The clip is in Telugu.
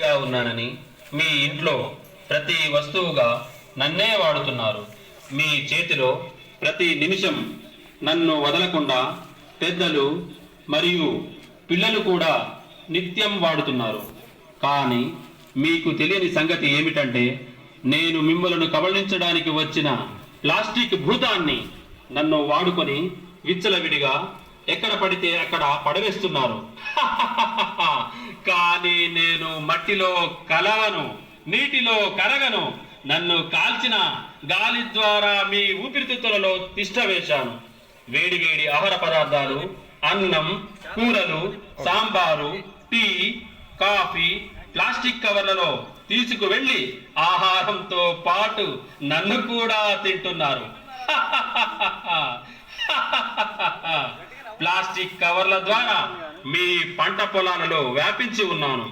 గా ఉన్నానని మీ ఇంట్లో ప్రతి వస్తువుగా నన్నే వాడుతున్నారు. మీ చేతిలో ప్రతి నిమిషం నన్ను వదలకుండా పెద్దలు మరియు పిల్లలు కూడా నిత్యం వాడుతున్నారు. కానీ మీకు తెలియని సంగతి ఏమిటంటే నేను మిమ్మలను కబళించడానికి వచ్చిన ప్లాస్టిక్ భూతాన్ని నన్ను వాడుకొని విచ్చలవిడిగా ఎక్కడ పడితే అక్కడ పడవేస్తున్నారు. కానీ నేను మట్టిలో కలవను, నీటిలో కరగను. నన్ను కాల్చిన గాలి ద్వారా మీ ఊపిరితిత్తులలో తిష్ట వేశాను. వేడి వేడి ఆహార పదార్థాలు, అన్నం, కూరలు, సాంబారు, టీ, కాఫీ ప్లాస్టిక్ కవర్లలో తీసుకువెళ్ళి ఆహారంతో పాటు నన్ను కూడా తింటున్నారు. ప్లాస్టిక్ కవర్ల ద్వారా మీ పంట పొలాలలో వ్యాపించి ఉన్నాను.